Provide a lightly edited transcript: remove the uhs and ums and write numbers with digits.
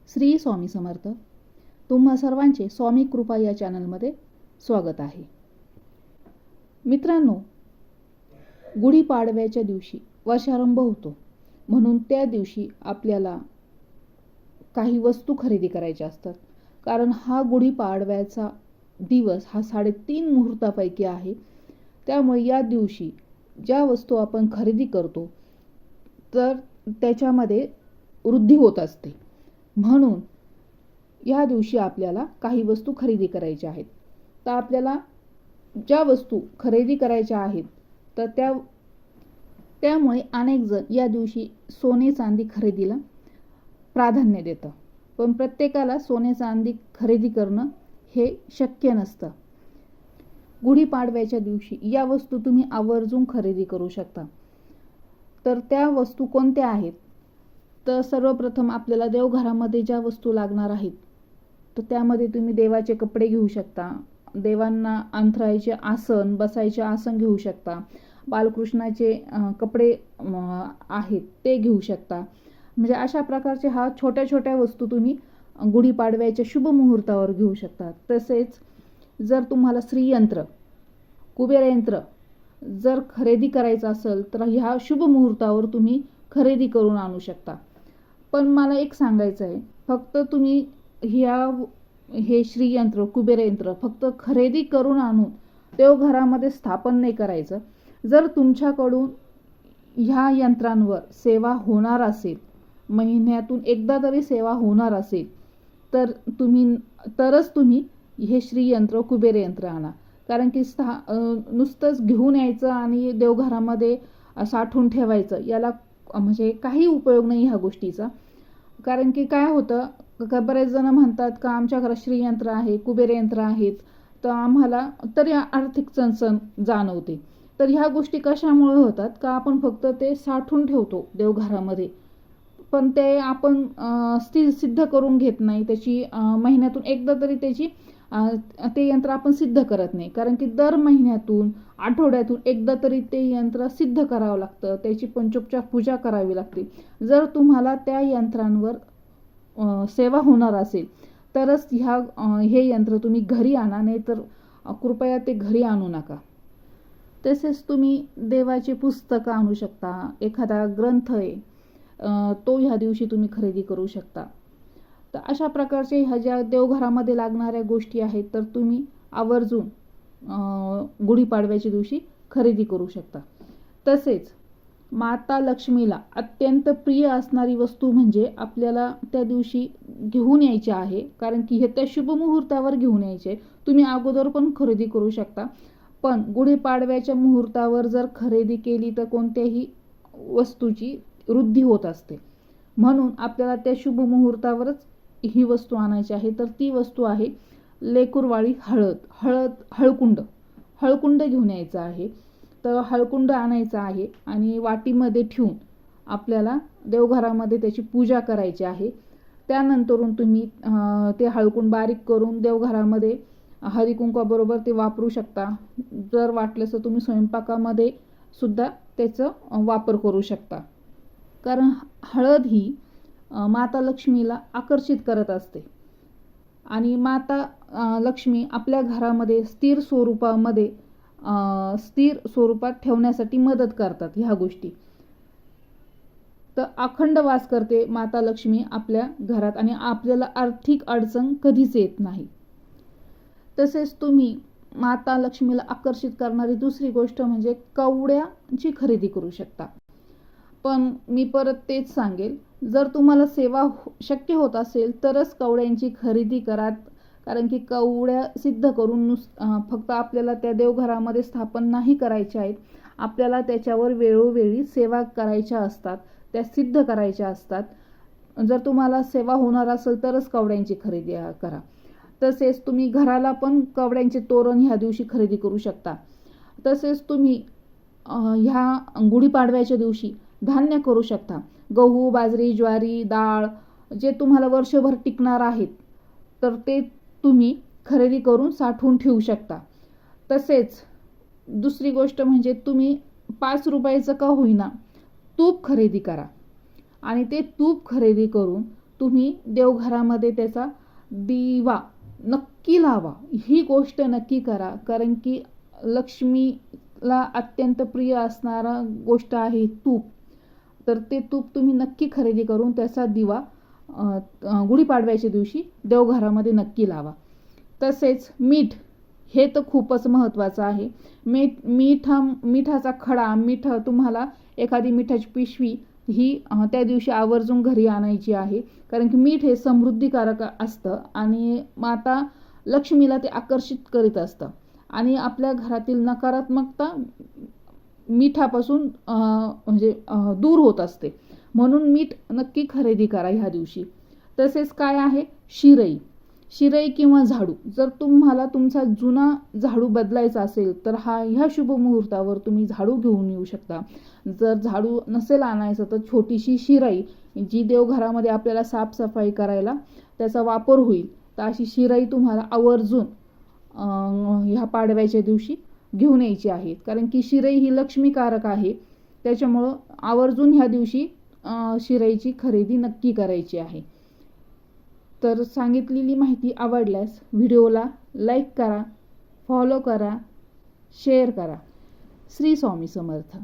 श्री स्वामी समर्थ. तुम्हा सर्वांचे स्वामी कृपा या चॅनलमध्ये स्वागत आहे. मित्रांनो, गुढीपाडव्याच्या दिवशी वर्षारंभ होतो, म्हणून त्या दिवशी आपल्याला काही वस्तू खरेदी करायच्या असतात. कारण हा गुढीपाडव्याचा दिवस हा 3.5 मुहूर्तापैकी आहे. त्यामुळे या दिवशी ज्या वस्तू आपण खरेदी करतो तर त्याच्यामध्ये वृद्धी होत असते. म्हणून या दिवशी आपल्याला काही वस्तू खरेदी करायच्या आहेत. तर आपल्याला ज्या वस्तू खरेदी करायच्या आहेत तर त्यामुळे अनेक जण या दिवशी सोने चांदी खरेदीला प्राधान्य देतं. पण प्रत्येकाला सोने चांदी खरेदी करणं हे शक्य नसतं. गुढीपाडव्याच्या दिवशी या वस्तू तुम्ही आवर्जून खरेदी करू शकता. तर त्या वस्तू कोणत्या आहेत? तर सर्वप्रथम आपल्याला देवघरामध्ये ज्या वस्तू लागणार आहेत तर त्यामध्ये तुम्ही देवाचे कपडे घेऊ शकता, देवांना अंथरायचे आसन, बसायचे आसन घेऊ शकता, बालकृष्णाचे कपडे आहेत ते घेऊ शकता. म्हणजे अशा प्रकारचे छोट्या छोट्या वस्तू तुम्ही गुढीपाडव्याच्या शुभ मुहूर्तावर घेऊ शकता. तसेच जर तुम्हाला श्रीयंत्र, कुबेर यंत्र जर खरेदी करायचं असेल तर ह्या शुभ मुहूर्तावर तुम्ही खरेदी करून आणू शकता. पण मला एक सांगायचं आहे, फक्त तुम्ही हे श्रीयंत्र, कुबेर यंत्र फक्त खरेदी करून आणून देवघरामध्ये स्थापन नाही करायचं. जर तुमच्याकडून ह्या यंत्रांवर सेवा होणार असेल, महिन्यातून एकदा तरी सेवा होणार असेल तरच तुम्ही हे श्रीयंत्र, कुबेर यंत्र आणा. कारण की नुसतंच घेऊन यायचं आणि देवघरामध्ये साठवून ठेवायचं याला म्हणजे काही उपयोग नाही ह्या गोष्टीचा. कारण की काय होतं, बरेच जण म्हणतात का आमच्या घरात श्रीयंत्र आहे, कुबेर यंत्र आहेत, तर आम्हाला तरी आर्थिक चणचण जाणवते. तर ह्या गोष्टी कशामुळे होतात का आपण फक्त ते साठवून ठेवतो देवघरामध्ये, पण ते आपण सिद्ध करून घेत नाही. त्याची महिन्यातून एकदा तरी ते यंत्र आपण सिद्ध करत नाही. कारण की दर महिन्यातून, आठवड्यातून एकदा तरी ते यंत्र सिद्ध करावं लागतं, त्याची पंचोपचार पूजा करावी लागते. जर तुम्हाला त्या यंत्रांवर सेवा होणार असेल तरच हे यंत्र तुम्ही घरी आणा, नाही तर कृपया ते घरी आणू नका. तसेच तुम्ही देवाचे पुस्तकं आणू शकता, एखादा ग्रंथ आहे तो ह्या दिवशी तुम्ही खरेदी करू शकता. तर अशा प्रकारचे ह्या ज्या देवघरामध्ये लागणाऱ्या गोष्टी आहेत तर तुम्ही आवर्जून गुढीपाडव्याच्या दिवशी खरेदी करू शकता. तसेच माता लक्ष्मीला अत्यंत प्रिय असणारी वस्तू म्हणजे आपल्याला त्या दिवशी घेऊन यायची आहे. कारण की हे त्या शुभ मुहूर्तावर घेऊन यायचे. तुम्ही अगोदर पण खरेदी करू शकता, पण गुढीपाडव्याच्या मुहूर्तावर जर खरेदी केली तर कोणत्याही वस्तूची वृद्धी होत असते. म्हणून आपल्याला त्या शुभ मुहूर्तावरच ही वस्तू आणायची आहे. तर ती वस्तू आहे लेकुरवाळी हळकुंड घेऊन यायचं आहे. तर हळकुंड आणायचं आहे आणि वाटीमध्ये ठेवून आपल्याला देवघरामध्ये त्याची पूजा करायची आहे. त्यानंतरून तुम्ही ते हळकुंड बारीक करून देवघरामध्ये हळदीकुंकवाबरोबर ते वापरू शकता. जर वाटलंच तर तुम्ही स्वयंपाकामध्ये सुद्धा त्याचा वापर करू शकता. कारण हळद ही माता लक्ष्मीला आकर्षित करत असते आणि माता लक्ष्मी आपल्या घरामध्ये स्थिर स्वरूपात ठेवण्यासाठी मदत करतात ह्या गोष्टी. तर अखंड वास करते माता लक्ष्मी आपल्या घरात आणि आपल्याला आर्थिक अडचण कधीच येत नाही. तसेच तुम्ही माता लक्ष्मीला आकर्षित करणारी दुसरी गोष्ट म्हणजे कवड्याची खरेदी करू शकता. पण मी परत तेच सांगेल, जर तुम्हाला सेवा शक्य होत असेल तरच कवड्यांची खरेदी करा. कारण की कवड्या सिद्ध करून फक्त आपल्याला त्या देवघरामध्ये स्थापन नाही करायच्या आहेत, आपल्याला त्याच्यावर वेळोवेळी सेवा करायच्या असतात, त्या सिद्ध करायच्या असतात. जर तुम्हाला सेवा होणार असेल तरच कवड्यांची खरेदी करा. तसेच तुम्ही घराला पण कवड्यांचे तोरण ह्या दिवशी खरेदी करू शकता. तसेच तुम्ही ह्या गुढीपाडव्याच्या दिवशी धान्य करू शकता. गहू, बाजरी, ज्वारी, डाळ जे तुम्हाला वर्षभर टिकणार आहेत तर ते तुम्ही खरेदी करून साठवून ठेवू शकता. तसेच दुसरी गोष्ट म्हणजे तुम्ही 5 रुपयाचं का होईना तूप खरेदी करा आणि ते तूप खरेदी करून तुम्ही देवघरामध्ये त्याचा दिवा नक्की लावा. ही गोष्ट नक्की करा, कारण की लक्ष्मीला अत्यंत प्रिय असणारा गोष्ट आहे तूप. तर ते तूप तुम्ही नक्की खरेदी करून त्याचा दिवा गुढीपाडव्याच्या दिवशी देवघरामध्ये नक्की लावा. तसेच मीठ हे तर खूपच महत्त्वाचं आहे. मिठाचा खडा, तुम्हाला एखादी मिठाची पिशवी ही त्या दिवशी आवर्जून घरी आणायची आहे, कारण की मीठ हे समृद्धीकारक असतं आणि माता लक्ष्मीला ते आकर्षित करीत असतं आणि आपल्या घरातील नकारात्मकता मिठापासून दूर होत असते. म्हणून मीठ नक्की खरेदी करा ह्या दिवशी. तसेच काय आहे, शिरई किंवा झाडू. जर तुम्हाला तुमचा जुना झाडू बदलायचा असेल तर ह्या शुभ मुहूर्तावर तुम्ही झाडू घेऊन येऊ शकता. जर झाडू नसेल आणायचं तर छोटीशी शिराई, जी देवघरामध्ये आपल्याला साफसफाई करायला त्याचा वापर होईल, तर अशी शिराई तुम्हाला आवर्जून ह्या पाडव्याच्या दिवशी घेऊन यायची आहे, कारण की शिराई ही लक्ष्मीकारक आहे. त्याच्यामुळं आवर्जून ह्या दिवशी शिराईची खरेदी नक्की करायची आहे. तर सांगितलेली माहिती आवडल्यास व्हिडिओला लाईक करा, फॉलो करा, शेअर करा. श्री स्वामी समर्थ.